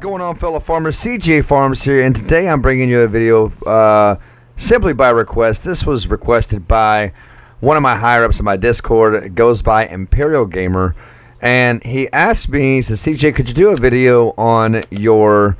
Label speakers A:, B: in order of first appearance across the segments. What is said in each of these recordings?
A: going on, fellow farmers? cjfarms here, and today I'm bringing you a video simply by request. This was requested by one of my higher-ups in my Discord. It goes by Imperial Gamer, and he asked me, he says, CJ, could you do a video on your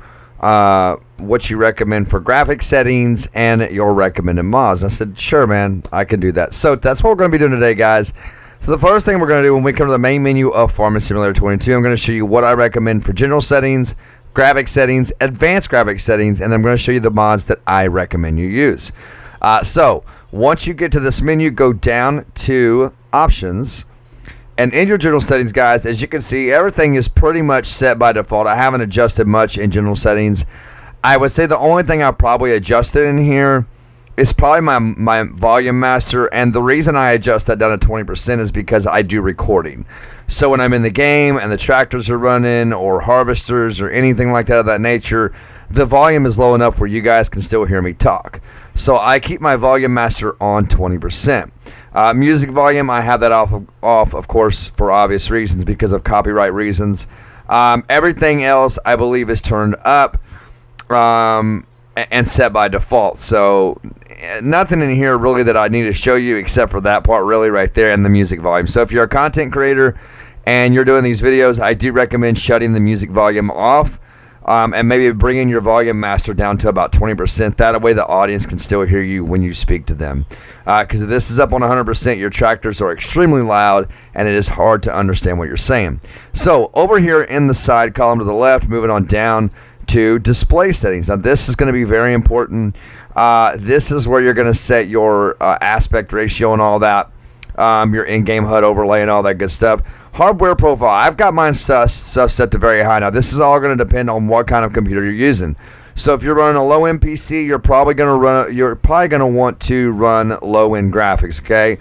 A: what you recommend for graphic settings and your recommended mods? I said, sure, man, I can do that. So that's what we're going to be doing today, guys. So the first thing we're going to do when we come to the main menu of Farming Simulator 22, I'm going to show you what I recommend for general settings, graphic settings, advanced graphic settings, and I'm going to show you the mods that I recommend you use. So once you get to this menu, go down to options, and in your general settings, guys, as you can see, everything is pretty much set by default. I haven't adjusted much in general settings. I would say the only thing I probably adjusted in here is probably my volume master, and the reason I adjust that down to 20% is because I do recording. So when I'm in the game and the tractors are running or harvesters or anything like that of that nature, the volume is low enough where you guys can still hear me talk. So I keep my volume master on 20%. Music volume, I have that off, of course, for obvious reasons, because of copyright reasons. Everything else, I believe, is turned up and set by default. So nothing in here really that I need to show you except for that part really right there and the music volume. So if you're a content creator and you're doing these videos, I do recommend shutting the music volume off and maybe bringing your volume master down to about 20%. That way the audience can still hear you when you speak to them. Because if this is up on 100%, your tractors are extremely loud and it is hard to understand what you're saying. So over here in the side column to the left, moving on down to display settings. Now this is going to be very important. This is where you're going to set your aspect ratio and all that, your in-game HUD overlay and all that good stuff. Hardware profile, I've got mine stuff set to very high. Now this is all going to depend on what kind of computer you're using. So if you're running a low-end PC, you're probably going to want to run low-end graphics. Okay,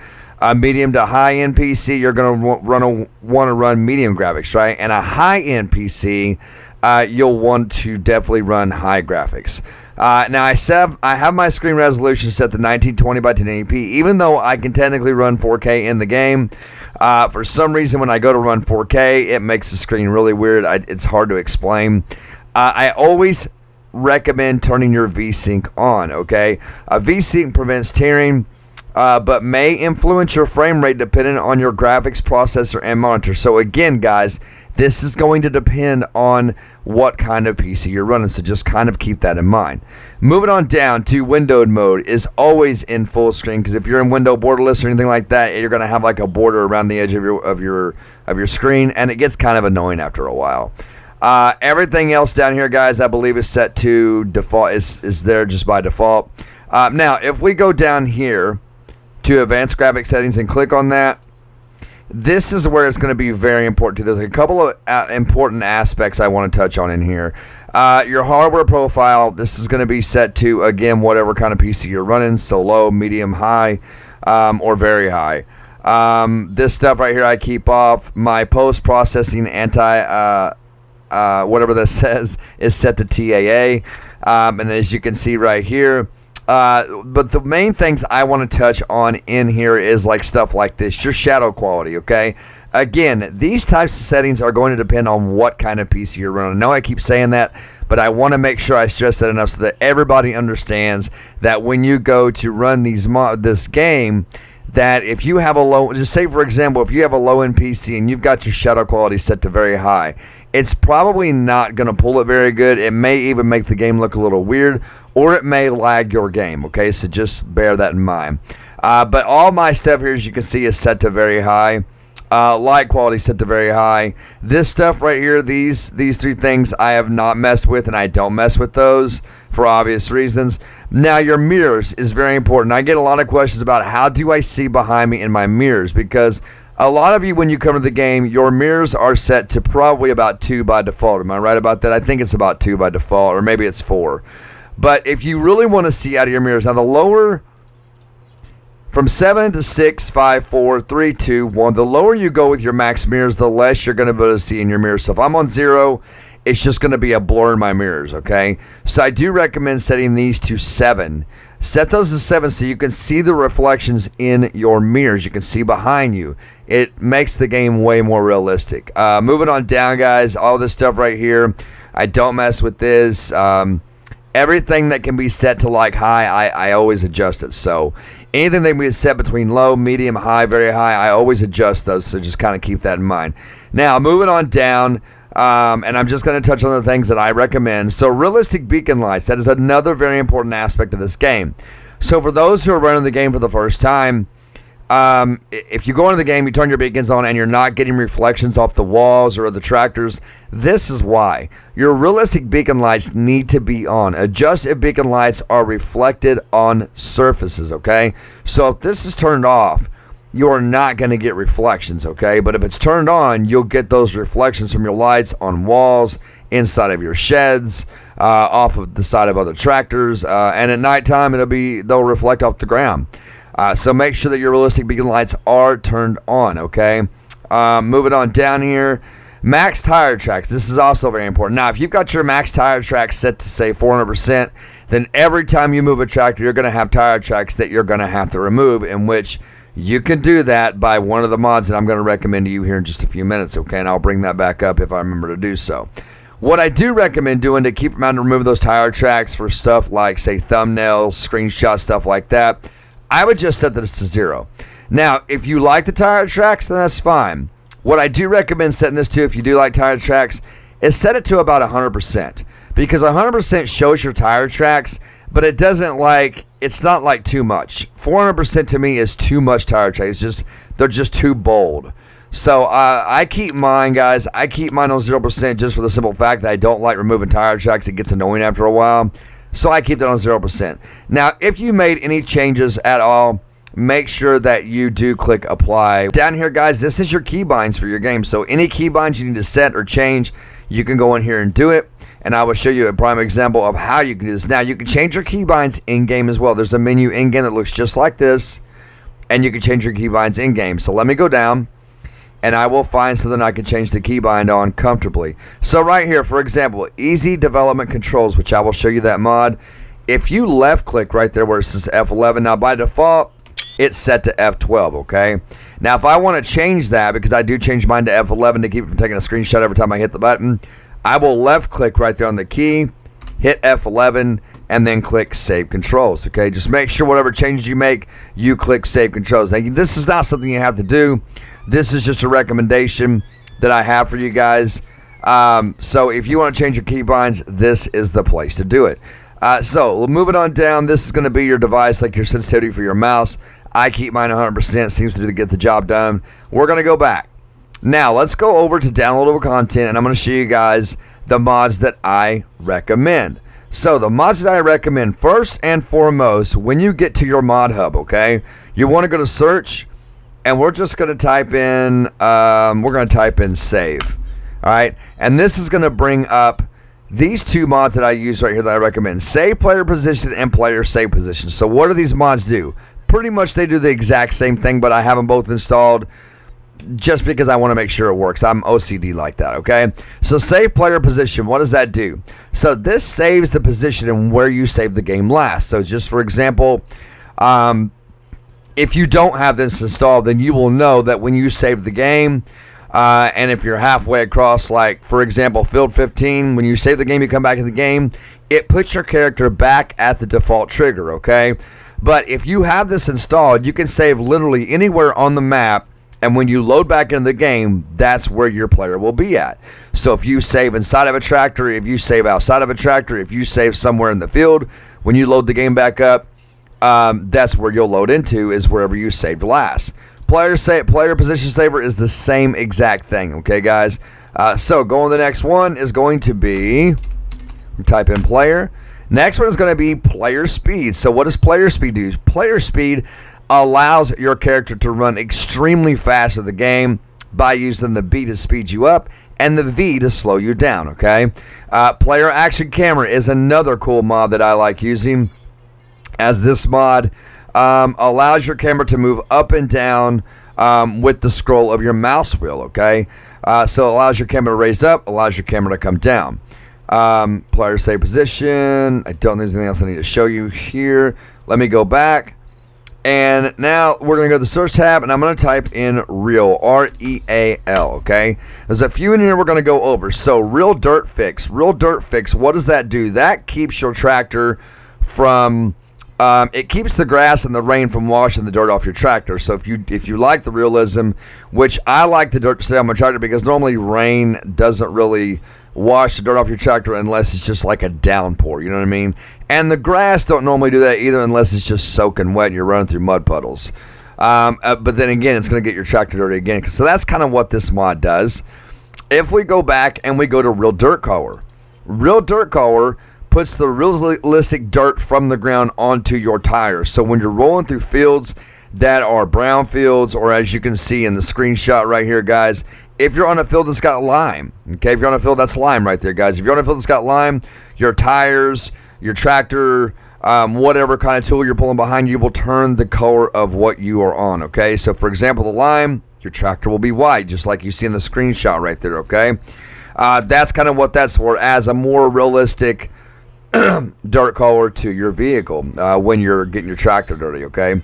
A: medium to high-end PC, you're going to want to run medium graphics, right? And a high-end PC, you'll want to definitely run high graphics. Now I have my screen resolution set to 1920 by 1080p, even though I can technically run 4K in the game. For some reason, when I go to run 4K, it makes the screen really weird. It's hard to explain. I always recommend turning your VSync on. Okay, VSync prevents tearing, but may influence your frame rate depending on your graphics processor and monitor. So again, guys, this is going to depend on what kind of PC you're running, so just kind of keep that in mind. Moving on down to windowed mode is always in full screen, because if you're in window borderless or anything like that, you're going to have like a border around the edge of your screen, and it gets kind of annoying after a while. Everything else down here, guys, I believe is set to default. Is there just by default. Now, if we go down here to advanced graphic settings and click on that, this is where it's going to be very important too. There's a couple of important aspects I want to touch on in here. Your hardware profile, this is going to be set to, again, whatever kind of PC you're running, so low, medium, high, or very high. This stuff right here I keep off. My post-processing whatever this says is set to TAA. And as you can see right here, but the main things I want to touch on in here is like stuff like this, your shadow quality. Okay, again, these types of settings are going to depend on what kind of PC you're running. I know I keep saying that, but I want to make sure I stress that enough so that everybody understands that when you go to run this game, that if you have a low, just say for example, if you have a low-end PC and you've got your shadow quality set to very high, it's probably not going to pull it very good. It may even make the game look a little weird, or it may lag your game. Okay, so just bear that in mind. But all my stuff here, as you can see, is set to very high. Light quality set to very high. This stuff right here, these three things I have not messed with, and I don't mess with those for obvious reasons. Now, your mirrors is very important. I get a lot of questions about how do I see behind me in my mirrors, because a lot of you, when you come to the game, your mirrors are set to probably about 2 by default. Am I right about that? I think it's about 2 by default, or maybe it's 4. But if you really want to see out of your mirrors, now the lower, from 7 to 6, 5, 4, 3, 2, 1, the lower you go with your max mirrors, the less you're going to be able to see in your mirrors. So if I'm on 0, it's just going to be a blur in my mirrors, okay? So I do recommend setting these to 7. Set those to 7 so you can see the reflections in your mirrors. You can see behind you. It makes the game way more realistic. Moving on down, guys, all this stuff right here. I don't mess with this. Everything that can be set to like high, I always adjust it. So anything that can be set between low, medium, high, very high, I always adjust those. So just kind of keep that in mind. Now, moving on down, and I'm just going to touch on the things that I recommend. So realistic beacon lights, that is another very important aspect of this game. So for those who are running the game for the first time, if you go into the game, you turn your beacons on, and you're not getting reflections off the walls or the tractors, this is why. Your realistic beacon lights need to be on. Adjust if beacon lights are reflected on surfaces, okay? So if this is turned off, you are not going to get reflections, okay? But if it's turned on, you'll get those reflections from your lights on walls, inside of your sheds, off of the side of other tractors, and at nighttime they'll reflect off the ground. So make sure that your realistic beacon lights are turned on, okay? Moving on down here, max tire tracks. This is also very important. Now, if you've got your max tire tracks set to, say, 400%, then every time you move a tractor, you're going to have tire tracks that you're going to have to remove, in which you can do that by one of the mods that I'm going to recommend to you here in just a few minutes, okay? And I'll bring that back up if I remember to do so. What I do recommend doing to keep from having to remove those tire tracks for stuff like, say, thumbnails, screenshots, stuff like that, I would just set this to 0. Now, if you like the tire tracks, then that's fine. What I do recommend setting this to, if you do like tire tracks, is set it to about 100%. Because 100% shows your tire tracks, but it's not like too much. 400% to me is too much tire tracks. They're just too bold. So I keep mine, guys. I keep mine on 0% just for the simple fact that I don't like removing tire tracks. It gets annoying after a while. So I keep that on 0%. Now, if you made any changes at all, make sure that you do click apply. Down here, guys, this is your keybinds for your game. So any keybinds you need to set or change, you can go in here and do it. And I will show you a prime example of how you can do this. Now, you can change your keybinds in-game as well. There's a menu in-game that looks just like this, and you can change your keybinds in-game. So let me go down, and I will find something I can change the keybind on comfortably. So right here, for example, easy development controls, which I will show you that mod. If you left click right there where it says F11, now by default, it's set to F12, okay? Now if I want to change that, because I do change mine to F11 to keep it from taking a screenshot every time I hit the button, I will left click right there on the key, hit F11, and then click Save Controls, okay? Just make sure whatever changes you make, you click Save Controls. Now, this is not something you have to do. This is just a recommendation that I have for you guys. So if you want to change your keybinds, this is the place to do it. So moving on down, this is going to be your device, like your sensitivity for your mouse. I keep mine 100%. Seems to get the job done. We're going to go back. Now, let's go over to downloadable content, and I'm going to show you guys the mods that I recommend. So the mods that I recommend, first and foremost, when you get to your mod hub, okay, you want to go to search, and we're just going to type in save. All right, and this is going to bring up these two mods that I use right here that I recommend: save player position and player save position. So what do these mods do? Pretty much they do the exact same thing, but I have them both installed just because I want to make sure it works. I'm OCD like that, okay? So save player position, what does that do? So this saves the position and where you save the game last. So just for example, if you don't have this installed, then you will know that when you save the game, and if you're halfway across, like for example, field 15, when you save the game, you come back in the game, it puts your character back at the default trigger, okay? But if you have this installed, you can save literally anywhere on the map, and when you load back into the game, that's where your player will be at. So if you save inside of a tractor, if you save outside of a tractor, if you save somewhere in the field, when you load the game back up, that's where you'll load into, is wherever you saved last. Player position saver is the same exact thing, okay, guys? So going to the next one is going to be, type in player. Next one is going to be player speed. So what does player speed do? Player speed allows your character to run extremely fast in the game by using the B to speed you up and the V to slow you down, okay? Player action camera is another cool mod that I like using, as this mod allows your camera to move up and down with the scroll of your mouse wheel, okay? So it allows your camera to raise up, allows your camera to come down. Player save position. I don't think there's anything else I need to show you here. Let me go back. And now we're going to go to the search tab, and I'm going to type in real, R-E-A-L, okay? There's a few in here we're going to go over. So real dirt fix, what does that do? That keeps your tractor from, it keeps the grass and the rain from washing the dirt off your tractor. So if you like the realism, which I like the dirt to stay on my tractor because normally rain doesn't really wash the dirt off your tractor unless it's just like a downpour, you know what I mean? And the grass don't normally do that either unless it's just soaking wet and you're running through mud puddles. But then again, it's going to get your tractor dirty again. So that's kind of what this mod does. If we go back and we go to Real Dirt Color puts the realistic dirt from the ground onto your tires. So when you're rolling through fields that are brown fields, or as you can see in the screenshot right here, guys, if you're on a field that's got lime, okay, if you're on a field that's lime right there, guys, if you're on a field that's got lime, your tires, your tractor, whatever kind of tool you're pulling behind you will turn the color of what you are on, okay? So, for example, the lime, your tractor will be white, just like you see in the screenshot right there, okay? That's kind of what that's for, as a more realistic dirt color to your vehicle when you're getting your tractor dirty, okay?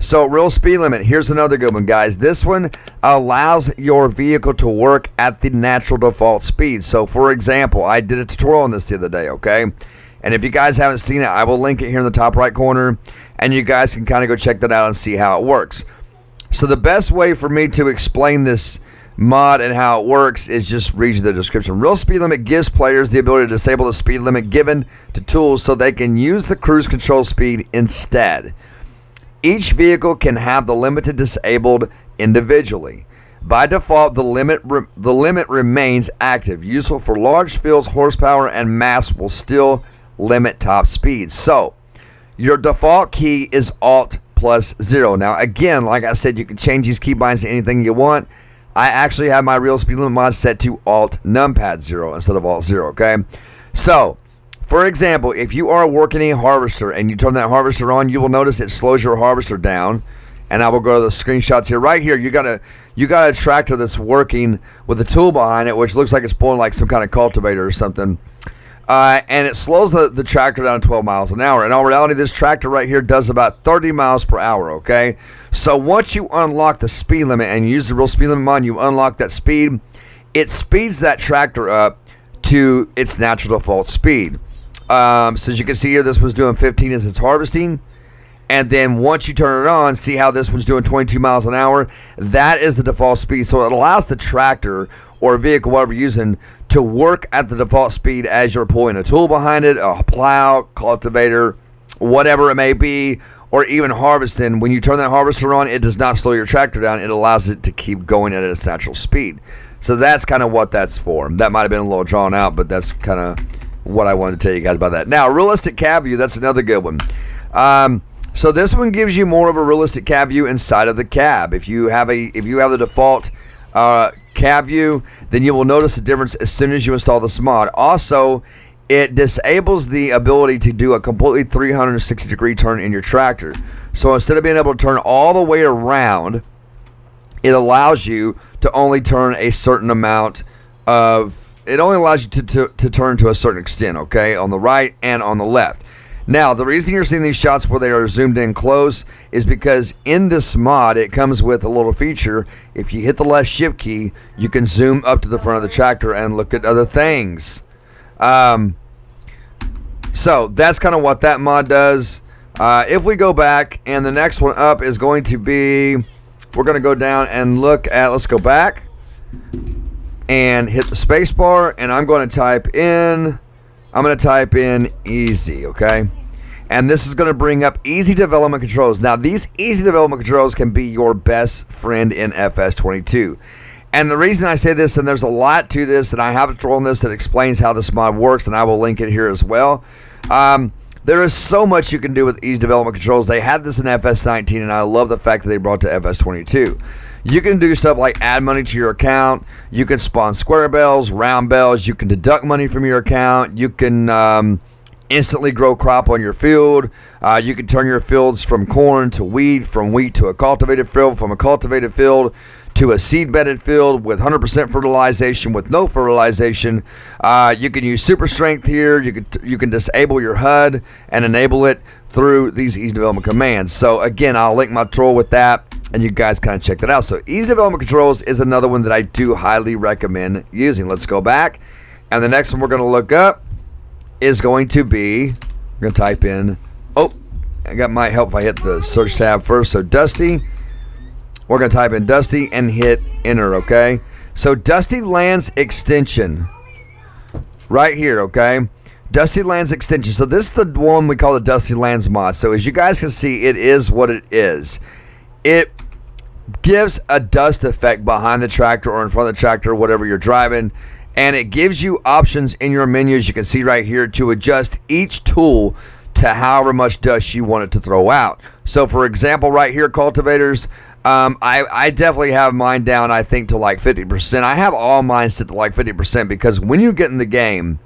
A: So real speed limit, here's another good one, guys. This one allows your vehicle to work at the natural default speed. So for example, I did a tutorial on this the other day, okay? And if you guys haven't seen it, I will link it here in the top right corner, and you guys can kind of go check that out and see how it works. So the best way for me to explain this mod and how it works is just read you the description. Real speed limit gives players the ability to disable the speed limit given to tools so they can use the cruise control speed instead. Each vehicle can have the limited disabled individually. By default, the limit remains active. Useful for large fields, horsepower, and mass will still limit top speed. So, your default key is Alt plus 0. Now, again, like I said, you can change these keybinds to anything you want. I actually have my real speed limit mod set to Alt numpad 0 instead of Alt 0, okay? So, for example, if you are working a harvester and you turn that harvester on, you will notice it slows your harvester down. And I will go to the screenshots here. Right here, you got a tractor that's working with a tool behind it, which looks like it's pulling like some kind of cultivator or something. And it slows the tractor down to 12 miles an hour. In all reality, this tractor right here does about 30 miles per hour, okay? So once you unlock the speed limit and you use the real speed limit mod, you unlock that speed, it speeds that tractor up to its natural default speed. So as you can see here, this one's doing 15 as it's harvesting. And then once you turn it on, see how this one's doing 22 miles an hour? That is the default speed. So it allows the tractor or vehicle, whatever you're using, to work at the default speed as you're pulling a tool behind it, a plow, cultivator, whatever it may be, or even harvesting. When you turn that harvester on, it does not slow your tractor down. It allows it to keep going at its natural speed. So that's kind of what that's for. That might have been a little drawn out, but that's kind of what I wanted to tell you guys about that. Now, realistic cab view, that's another good one. So this one gives you more of a realistic cab view inside of the cab. If you have the default cab view, then you will notice the difference as soon as you install this mod. Also, it disables the ability to do a completely 360-degree turn in your tractor. So instead of being able to turn all the way around, it allows you to only turn a certain amount of. It only allows you to turn to a certain extent, okay, on the right and on the left. Now, the reason you're seeing these shots where they are zoomed in close is because in this mod, it comes with a little feature. If you hit the left shift key, you can zoom up to the front of the tractor and look at other things. So that's kind of what that mod does. If we go back, and the next one up is going to be, we're going to go down and look at, let's go back and hit the space bar, and I'm going to type in easy, okay? And this is going to bring up easy development controls. Now, these easy development controls can be your best friend in FS22. And the reason I say this, and there's a lot to this, and I have a tutorial on this that explains how this mod works, and I will link it here as well. There is so much you can do with easy development controls. They had this in FS19, and I love the fact that they brought it to FS22. You can do stuff like add money to your account. You can spawn square bells, round bells. You can deduct money from your account. You can instantly grow crop on your field. You can turn your fields from corn to wheat, from wheat to a cultivated field, from a cultivated field to a seed bedded field with 100% fertilization with no fertilization. You can use super strength here. You can disable your HUD and enable it through these easy development commands. So again, I'll link my tutorial with that, and you guys kind of check that out. So easy development controls is another one that I do highly recommend using. Let's go back, and the next one we're going to look up is going to be, we're going to type in, might help if I hit the search tab first. So Dusty, we're going to type in Dusty and hit enter, okay? So Dusty Lands Extension right here, okay? Dusty Lands Extension. So this is the one we call the Dusty Lands mod. So as you guys can see, it is what it is. It gives a dust effect behind the tractor or in front of the tractor, whatever you're driving, and it gives you options in your menu, as you can see right here, to adjust each tool to however much dust you want it to throw out. So for example, right here, cultivators, I definitely have mine down, I think, to like 50%. I have all mine set to like 50% because when you get in the game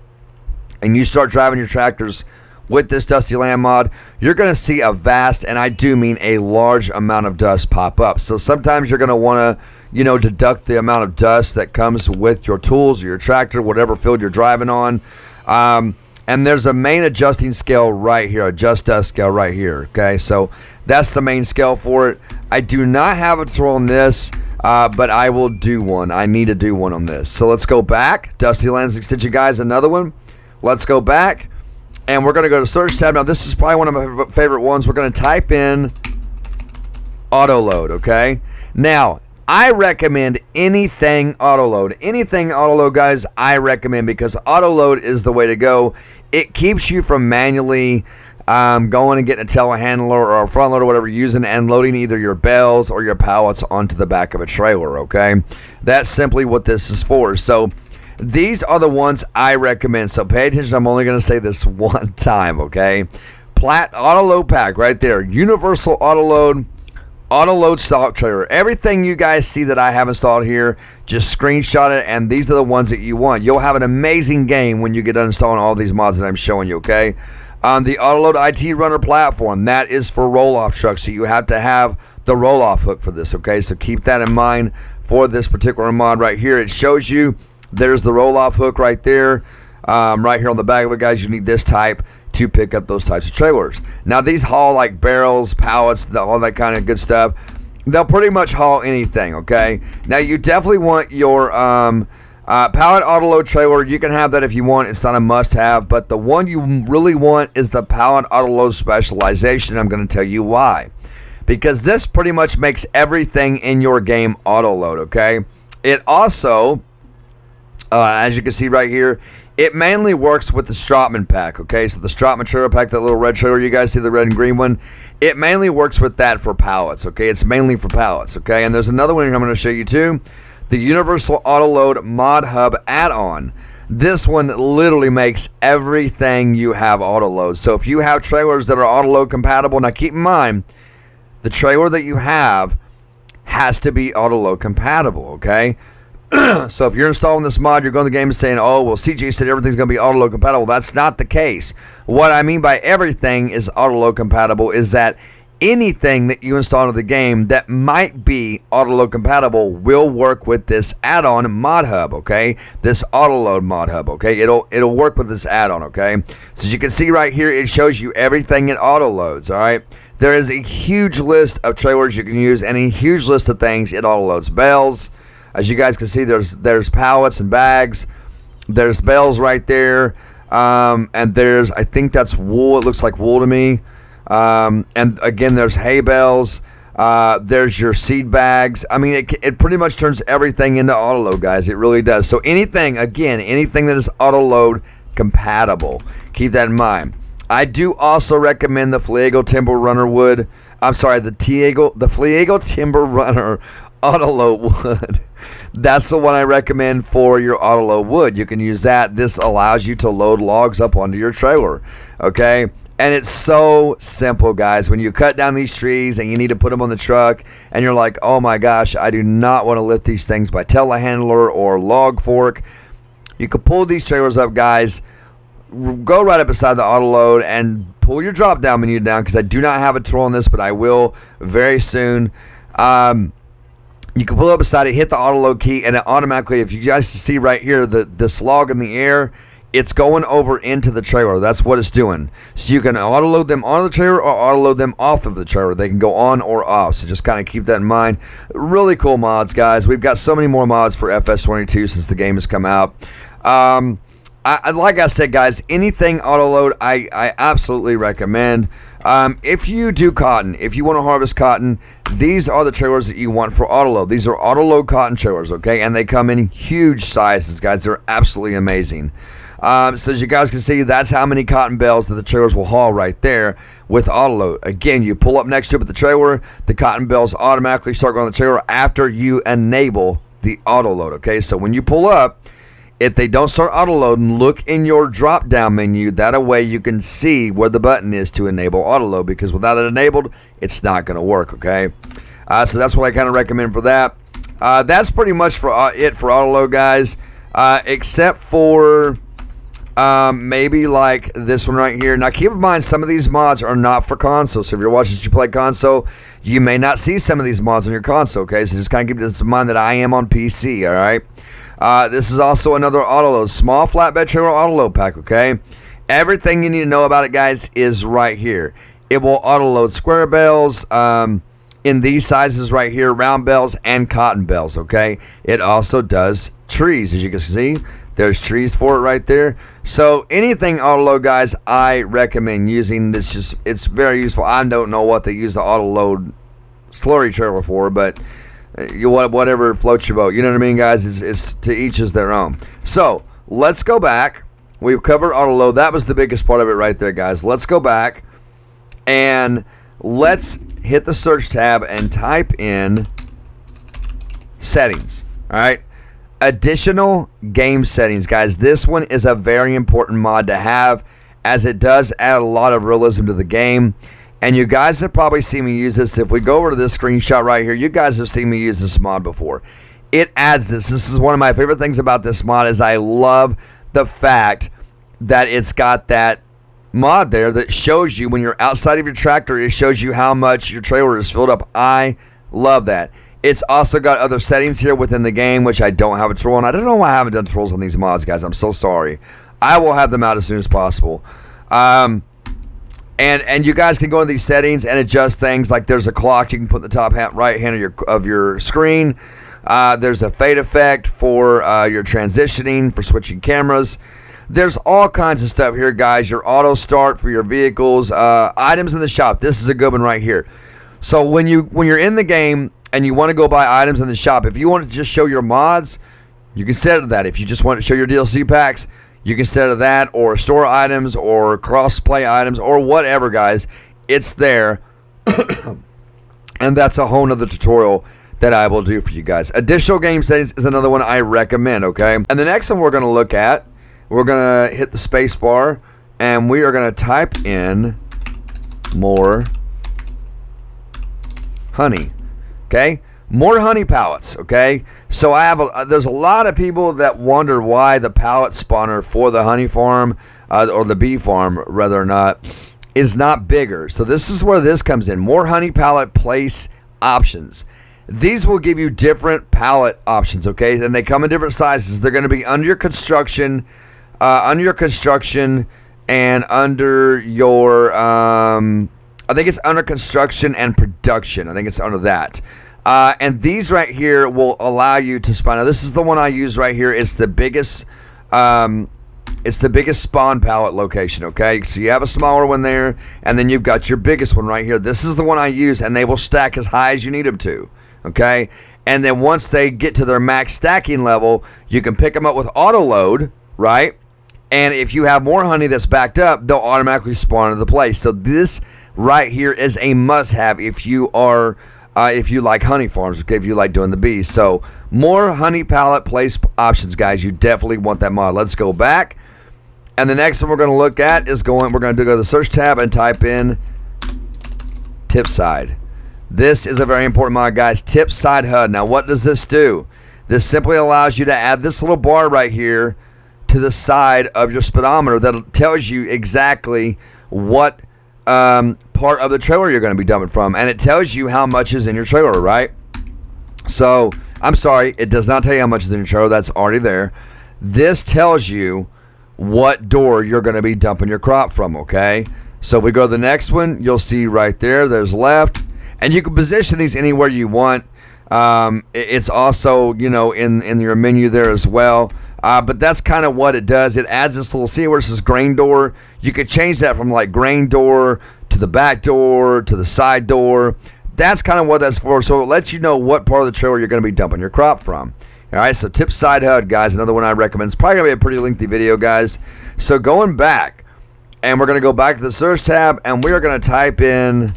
A: and you start driving your tractors with this Dusty Land mod, you're going to see a vast, and I do mean a large amount of dust pop up. So sometimes you're going to want to, deduct the amount of dust that comes with your tools or your tractor, whatever field you're driving on. And there's a main adjusting scale right here, adjust dust scale right here, okay? So that's the main scale for it. I do not have a tutorial on this, but I will do one. I need to do one on this. So let's go back. Dusty Lands Extension, guys, another one. Let's go back, and we're going to go to search tab. Now, this is probably one of my favorite ones. We're going to type in auto load, okay? Now, I recommend anything auto load. Anything auto load, guys, I recommend, because auto load is the way to go. It keeps you from manually going and getting a telehandler or a front loader, whatever you're using, and loading either your bales or your pallets onto the back of a trailer, okay? That's simply what this is for. So these are the ones I recommend. So pay attention. I'm only going to say this one time, okay? Platt auto load pack right there. Universal auto load stock trailer. Everything you guys see that I have installed here, just screenshot it, and these are the ones that you want. You'll have an amazing game when you get done installing all these mods that I'm showing you, okay? The Autoload IT Runner platform, that is for roll-off trucks, so you have to have the roll-off hook for this, okay? So keep that in mind for this particular mod right here. It shows you there's the roll-off hook right there. Right here on the back of it, guys, you need this type to pick up those types of trailers. Now, these haul like barrels, pallets, all that kind of good stuff. They'll pretty much haul anything, okay? Now, you definitely want your pallet autoload trailer. You can have that if you want. It's not a must-have, but the one you really want is the pallet autoload specialization. I'm going to tell you why. Because this pretty much makes everything in your game autoload, okay? It also, as you can see right here, it mainly works with the Strottman pack, okay? So the Strottman trailer pack, that little red trailer, you guys see the red and green one? It mainly works with that for pallets, okay? It's mainly for pallets, okay? And there's another one I'm going to show you too. The Universal Autoload Mod Hub add-on. This one literally makes everything you have autoload. So if you have trailers that are autoload compatible, now keep in mind, the trailer that you have has to be autoload compatible, okay? So if you're installing this mod, you're going to the game and saying, oh, well, CJ said everything's going to be autoload compatible. That's not the case. What I mean by everything is autoload compatible is that anything that you install into the game that might be autoload compatible will work with this add-on mod hub, okay? This autoload mod hub, okay? It'll work with this add-on, okay? So as you can see right here, it shows you everything it autoloads, all right? There is a huge list of trailers you can use and a huge list of things it autoloads. Bales. As you guys can see, there's pallets and bags. There's bales right there. And there's, I think that's wool. It looks like wool to me. And again, there's hay bales. There's your seed bags. I mean, it pretty much turns everything into autoload, guys. It really does. So anything that is autoload compatible, keep that in mind. I do also recommend the Fleagle Timber Runner wood. I'm sorry, the Fleagle Timber Runner autoload wood. That's the one I recommend for your autoload wood. You can use that. This allows you to load logs up onto your trailer, okay? And it's so simple, guys. When you cut down these trees and you need to put them on the truck and you're like, oh my gosh, I do not want to lift these things by telehandler or log fork, you can pull these trailers up, guys. Go right up beside the autoload and pull your drop down menu down, because I do not have a tutorial on this, but I will very soon. You can pull up beside it, hit the auto load key, and it automatically, if you guys see right here, the slog in the air, it's going over into the trailer. That's what it's doing. So you can auto load them on the trailer or auto load them off of the trailer. They can go on or off. So just kind of keep that in mind. Really cool mods, guys. We've got so many more mods for FS22 since the game has come out. Like I said, guys, anything auto load, I absolutely recommend. If you do cotton, if you want to harvest cotton, these are the trailers that you want for auto load. These are auto load cotton trailers, okay? And they come in huge sizes, guys. They're absolutely amazing. So as you guys can see, that's how many cotton bales that the trailers will haul right there with auto load. Again, you pull up next to it with the trailer, the cotton bales automatically start going on the trailer after you enable the auto load, okay? So when you pull up, if they don't start auto loading, look in your drop down menu. That way you can see where the button is to enable auto load, because without it enabled, it's not going to work, okay? So that's what I kind of recommend for that. That's pretty much for it for auto load, guys, except for maybe like this one right here. Now keep in mind, some of these mods are not for console, so if you're watching you play console, you may not see some of these mods on your console, okay? So just kind of keep this in mind that I am on PC, all right? This is also another auto load, small flatbed trailer auto load pack, okay? Everything you need to know about it, guys, is right here. It will auto load square bales in these sizes right here, round bales and cotton bales, okay? It also does trees, as you can see. There's trees for it right there. So anything auto load, guys, I recommend using. It's very useful. I don't know what they use the auto load slurry trailer for, but whatever floats your boat, you know what I mean, guys? It's to each is their own. So let's go back. We've covered auto load. That was the biggest part of it right there, guys. Let's go back and let's hit the search tab and type in settings. All right, additional game settings, guys. This one is a very important mod to have, as it does add a lot of realism to the game. And you guys have probably seen me use this. If we go over to this screenshot right here, you guys have seen me use this mod before. It adds this. This is one of my favorite things about this mod, is I love the fact that it's got that mod there that shows you when you're outside of your tractor, it shows you how much your trailer is filled up. I love that. It's also got other settings here within the game, which I don't have a tool on. I don't know why I haven't done tools on these mods, guys. I'm so sorry. I will have them out as soon as possible. And you guys can go into these settings and adjust things. Like there's a clock you can put in the top right hand of your screen. There's a fade effect for your transitioning, for switching cameras. There's all kinds of stuff here, guys. Your auto start for your vehicles. Items in the shop. This is a good one right here. So when you're in the game and you want to go buy items in the shop, if you want to just show your mods, you can set it to that. If you just want to show your DLC packs, you can set it to that, or store items, or cross-play items, or whatever, guys. It's there. And that's a whole nother tutorial that I will do for you guys. Additional game settings is another one I recommend, okay? And the next one we're going to look at, we're going to hit the space bar, and we are going to type in more honey, okay? More honey pallets, okay? So there's a lot of people that wonder why the pallet spawner for the honey farm, or the bee farm, rather or not, is not bigger. So this is where this comes in. More honey pallet place options. These will give you different pallet options, okay? And they come in different sizes. They're going to be under your construction, and under your, I think it's under construction and production. I think it's under that. And these right here will allow you to spawn. Now this is the one I use right here. It's the biggest spawn pallet location, okay? So you have a smaller one there, and then you've got your biggest one right here. This is the one I use, and they will stack as high as you need them to, okay? And then once they get to their max stacking level, you can pick them up with auto load, right? And if you have more honey that's backed up, they'll automatically spawn into the place. So this right here is a must-have if you are if you like honey farms, okay, if you like doing the bees. So more honey pallet place options, guys. You definitely want that mod. Let's go back. And the next one we're going to look at is we're going to go to the search tab and type in tip side. This is a very important mod, guys. Tip side HUD. Now what does this do? This simply allows you to add this little bar right here to the side of your speedometer that tells you exactly what part of the trailer you're going to be dumping from, and it tells you how much is in your trailer, right? So I'm sorry, it does not tell you how much is in your trailer. That's already there. This tells you what door you're going to be dumping your crop from, okay? So if we go to the next one, you'll see right there, there's left. And you can position these anywhere you want. It's also, you know, in your menu there as well. But that's kind of what it does. It adds this little, see where it says grain door? You could change that from like grain door to the back door to the side door. That's kind of what that's for. So it lets you know what part of the trailer you're going to be dumping your crop from. All right, so tip side HUD, guys, another one I recommend. It's probably going to be a pretty lengthy video, guys. So going back, and we're going to go back to the search tab, and we are going to type in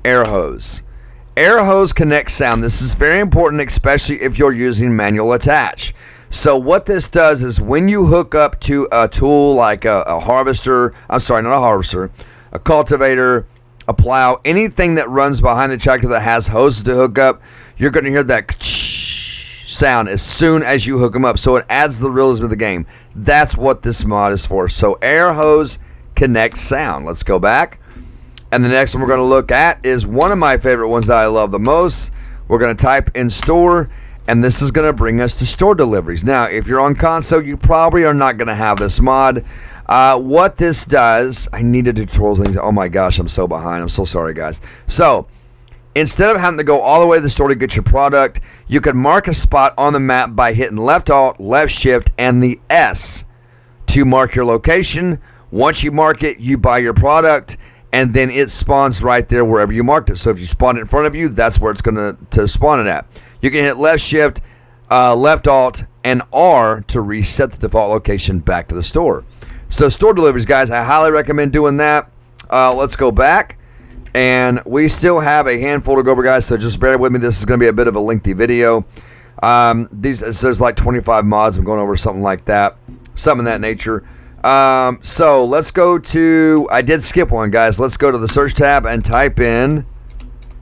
A: air hose. Air hose connects sound. This is very important, especially if you're using manual attach. So what this does is when you hook up to a tool like a harvester, I'm sorry, not a harvester, a cultivator, a plow, anything that runs behind the tractor that has hoses to hook up, you're going to hear that sound as soon as you hook them up. So it adds the realism of the game. That's what this mod is for. So air hose connects sound. Let's go back. And the next one we're going to look at is one of my favorite ones that I love the most. We're going to type in store, and this is going to bring us to store deliveries. Now, if you're on console, you probably are not going to have this mod. What this does, I needed tutorials. Oh my gosh, I'm so behind. I'm so sorry, guys. So instead of having to go all the way to the store to get your product, you can mark a spot on the map by hitting left alt, left shift, and the S to mark your location. Once you mark it, you buy your product, and then it spawns right there wherever you marked it. So if you spawn it in front of you, that's where it's going to spawn it at. You can hit left shift, left alt, and R to reset the default location back to the store. So store deliveries, guys, I highly recommend doing that. Let's go back. And we still have a handful to go over, guys, so just bear with me. This is going to be a bit of a lengthy video. There's like 25 mods. I'm going over something like that. Something of that nature. So let's go to, I did skip one, guys. Let's go to the search tab and type in,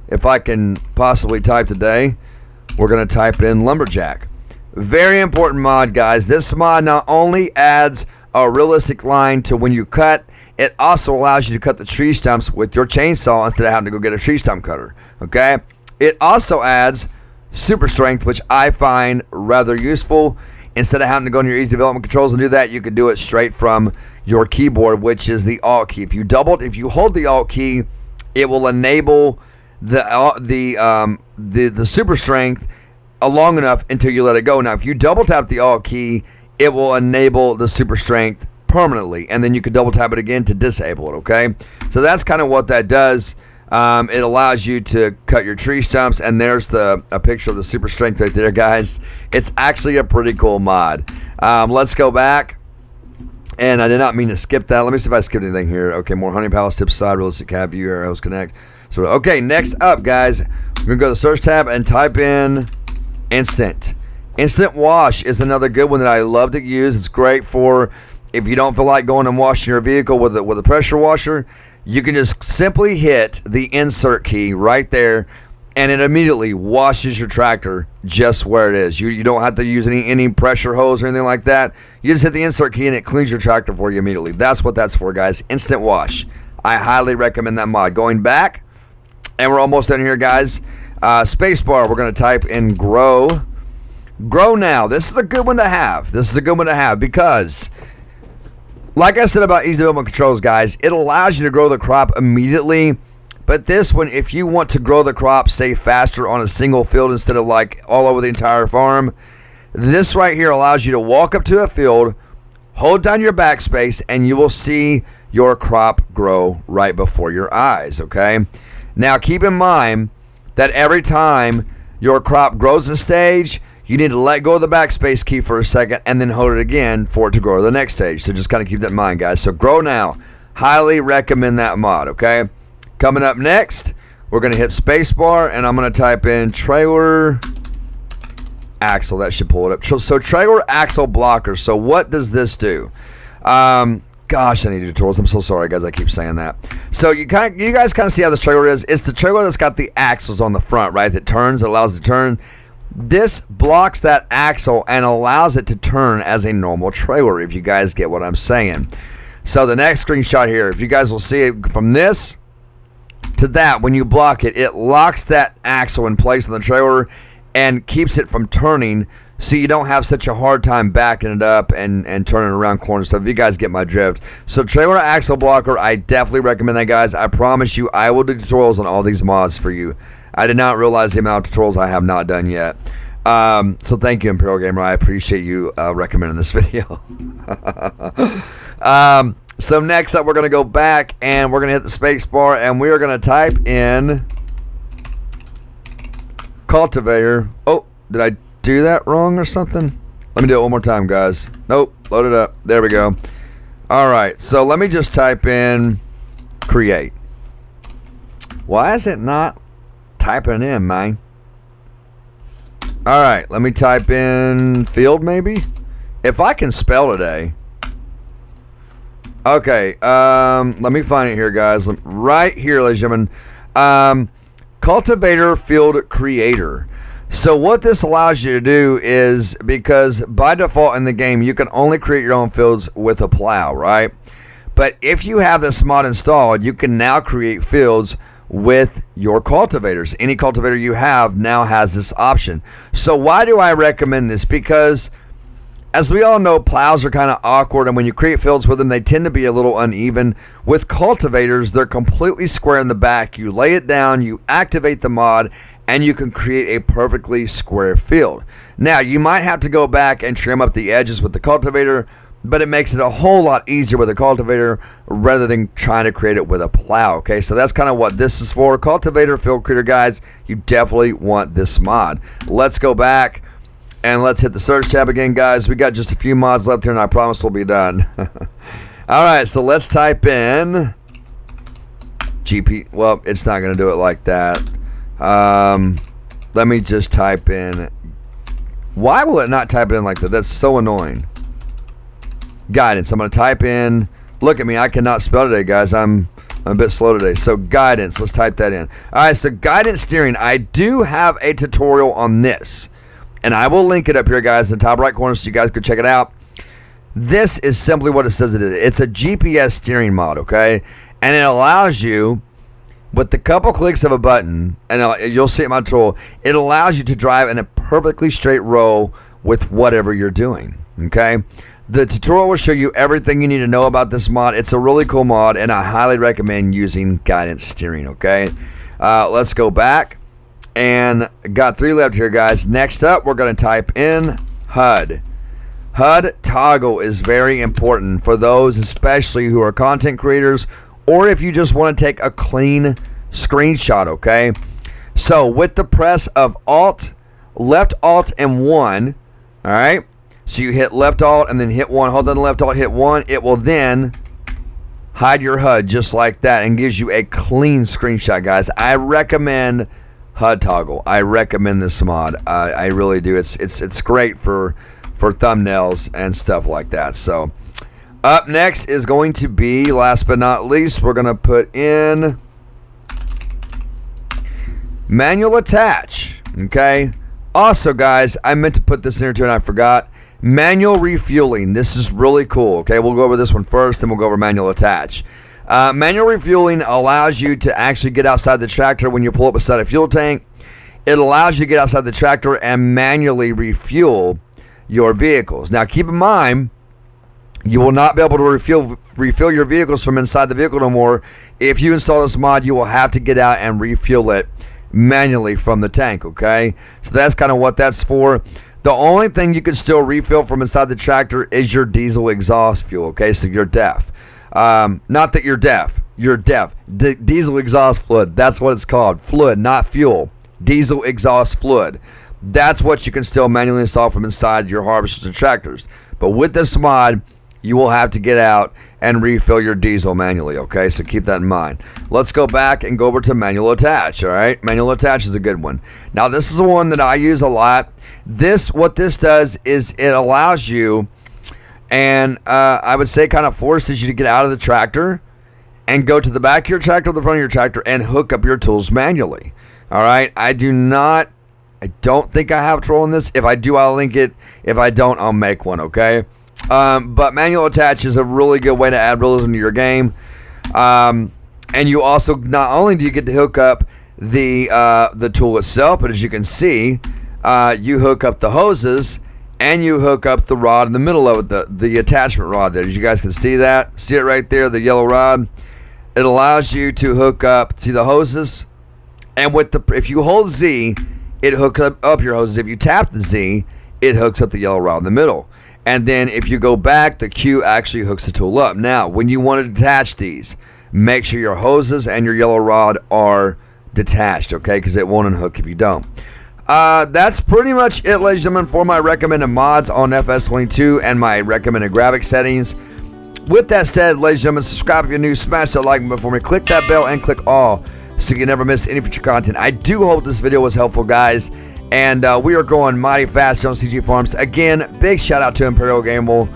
A: if I can possibly type today, we're going to type in lumberjack. Very important mod, guys. This mod not only adds a realistic line to when you cut, it also allows you to cut the tree stumps with your chainsaw instead of having to go get a tree stump cutter. Okay? It also adds super strength, which I find rather useful. Instead of having to go in your easy development controls and do that, you can do it straight from your keyboard, which is the Alt key. If you hold the Alt key, it will enable the super strength long enough until you let it go. Now, if you double tap the Alt key, it will enable the super strength permanently, and then you can double tap it again to disable it. Okay, so that's kind of what that does. It allows you to cut your tree stumps, and there's a picture of the super strength right there, guys. It's actually a pretty cool mod. Let's go back, and I did not mean to skip that. Let me see if I skipped anything here. Okay, more honey palace, tip side, realistic cab view, arrows connect. So okay, next up, guys, we're gonna go to the search tab and type in instant. Instant wash is another good one that I love to use. It's great for if you don't feel like going and washing your vehicle with a pressure washer. You can just simply hit the insert key right there, and it immediately washes your tractor just where it is. You don't have to use any pressure hose or anything like that. You just hit the insert key and it cleans your tractor for you immediately. That's what that's for, guys. Instant wash. I highly recommend that mod. Going back, and we're almost done here, guys. Spacebar, we're going to type in grow. Grow now. This is a good one to have. This is a good one to have because, like I said about easy development controls, guys, it allows you to grow the crop immediately. But this one, if you want to grow the crop, say, faster on a single field instead of like all over the entire farm, this right here allows you to walk up to a field, hold down your backspace, and you will see your crop grow right before your eyes, okay? Now, keep in mind that every time your crop grows a stage, you need to let go of the backspace key for a second and then hold it again for it to grow to the next stage. So just kind of keep that in mind, guys. So grow now. Highly recommend that mod, okay? Coming up next, we're going to hit spacebar, and I'm going to type in trailer axle. That should pull it up. So trailer axle blocker. So what does this do? Gosh, I need tutorials. I'm so sorry, guys. I keep saying that. So you guys kind of see how this trailer is. It's the trailer that's got the axles on the front, right? That turns, it allows it to turn. This blocks that axle and allows it to turn as a normal trailer, if you guys get what I'm saying. So the next screenshot here, if you guys will see it from this to that, when you block it, it locks that axle in place on the trailer and keeps it from turning, so you don't have such a hard time backing it up and turning around corners. So if you guys get my drift. So trailer axle blocker, I definitely recommend that, guys. I promise you, I will do tutorials on all these mods for you. I did not realize the amount of tutorials I have not done yet. So thank you, Imperial Gamer. I appreciate you recommending this video. So next up, we're going to go back and we're going to hit the space bar and we are going to type in cultivator. Oh, did I do that wrong or something? Let me do it one more time, guys. Nope, load it up. There we go. All right, so let me just type in create. Why is it not typing in, man? All right, let me type in field, maybe. If I can spell today. Okay, let me find it here, guys. Right here, ladies and gentlemen. Cultivator field creator. So what this allows you to do is, because by default in the game, you can only create your own fields with a plow, right? But if you have this mod installed, you can now create fields with your cultivators. Any cultivator you have now has this option. So why do I recommend this? Because as we all know, plows are kind of awkward, and when you create fields with them, they tend to be a little uneven. With cultivators, they're completely square in the back. You lay it down, you activate the mod, and you can create a perfectly square field. Now, you might have to go back and trim up the edges with the cultivator, but it makes it a whole lot easier with a cultivator rather than trying to create it with a plow, okay? So that's kind of what this is for. Cultivator field creator, guys, you definitely want this mod. Let's go back and let's hit the search tab again, guys. We got just a few mods left here, and I promise we'll be done. All right, so let's type in GP. Well, it's not going to do it like that. Let me just type in. Why will it not type it in like that? That's so annoying. Guidance. I'm going to type in. Look at me. I cannot spell today, guys. I'm a bit slow today. So guidance. Let's type that in. All right, so guidance steering. I do have a tutorial on this, and I will link it up here, guys, in the top right corner so you guys can check it out. This is simply what it says it is. It's a GPS steering mod, okay? And it allows you, with the couple clicks of a button, and you'll see it in my tool, it allows you to drive in a perfectly straight row with whatever you're doing, okay? The tutorial will show you everything you need to know about this mod. It's a really cool mod, and I highly recommend using guidance steering, okay? Let's go back. And got 3 left here, guys. Next up, we're going to type in HUD. HUD toggle is very important for those especially who are content creators, or if you just want to take a clean screenshot, okay? So with the press of left Alt and 1, all right? So you hit left Alt and then hit 1, hold on to left Alt, hit 1, it will then hide your HUD just like that and gives you a clean screenshot, guys. I recommend HUD toggle. I recommend this mod. I really do. It's great for thumbnails and stuff like that. So up next is going to be, last but not least, we're going to put in manual attach. Okay. Also, guys, I meant to put this in here too and I forgot. Manual refueling. This is really cool. Okay, we'll go over this one first, then we'll go over manual attach. Manual refueling allows you to actually get outside the tractor when you pull up beside a fuel tank. It allows you to get outside the tractor and manually refuel your vehicles. Now, keep in mind, you will not be able to refill your vehicles from inside the vehicle no more. If you install this mod, you will have to get out and refuel it manually from the tank, okay? So that's kind of what that's for. The only thing you can still refill from inside the tractor is your diesel exhaust fuel, okay? So you're deaf. Not that you're deaf. You're deaf. Diesel exhaust fluid. That's what it's called. Fluid, not fuel. Diesel exhaust fluid. That's what you can still manually install from inside your harvesters and tractors. But with this mod, you will have to get out and refill your diesel manually, okay? So keep that in mind. Let's go back and go over to manual attach, all right? Manual attach is a good one. Now, this is the one that I use a lot. What this does is it allows you, and I would say kind of forces you to get out of the tractor and go to the back of your tractor or the front of your tractor and hook up your tools manually. All right? I don't think I have trouble in this. If I do, I'll link it. If I don't, I'll make one, okay? But manual attach is a really good way to add realism to your game. And you also, not only do you get to hook up the tool itself, but as you can see, you hook up the hoses and you hook up the rod in the middle of it, the attachment rod there. As you guys can see that, see it right there, the yellow rod. It allows you to hook up to the hoses, and if you hold Z, it hooks up your hoses. If you tap the Z, it hooks up the yellow rod in the middle. And then if you go back, the Q actually hooks the tool up. Now, when you want to detach these, make sure your hoses and your yellow rod are detached, okay? Because it won't unhook if you don't. That's pretty much it, ladies and gentlemen, for my recommended mods on FS22 and my recommended graphic settings. With that said, ladies and gentlemen, subscribe if you're new, smash that like button for me, click that bell, and click all so you never miss any future content. I do hope this video was helpful, guys, and we are going mighty fast on CJ Farms. Again, big shout out to Imperial Gamer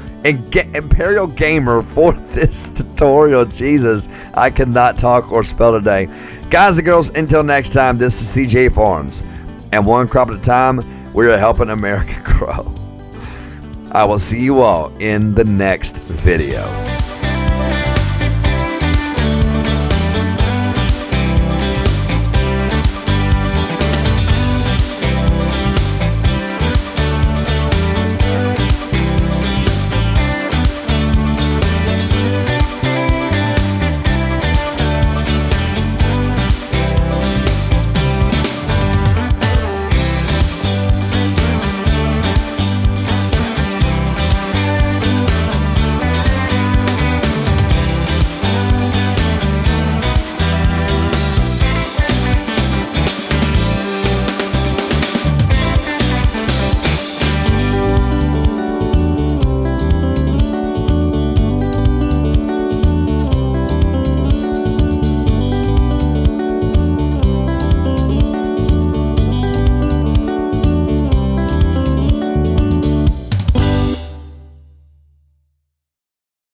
A: for this tutorial. Jesus, I could not talk or spell today. Guys and girls, until next time, this is CJ Farms, and one crop at a time, we are helping America grow. I will see you all in the next video.